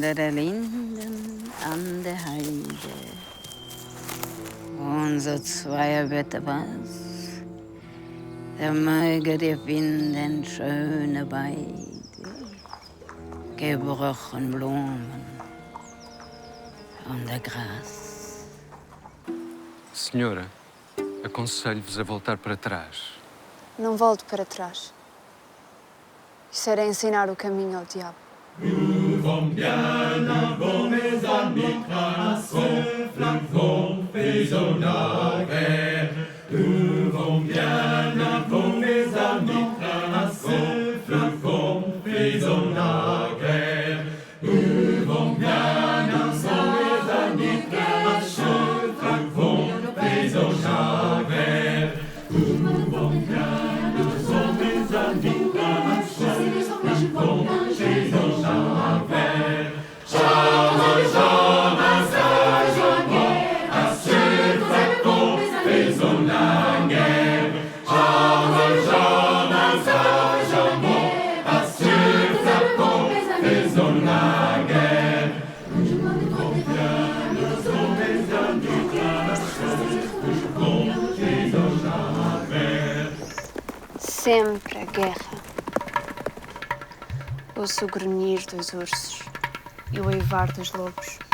unter der Linden an der Heide. Unser Zweierbett was, da möge dir finden schöne Beide, gebrochen Blumen und der Gras. Senhora, aconselho-vos a voltar para trás. Não volto para trás. Isso era ensinar o caminho ao diabo. Sempre a guerra. Ouço o grunhir dos ursos e o uivar dos lobos.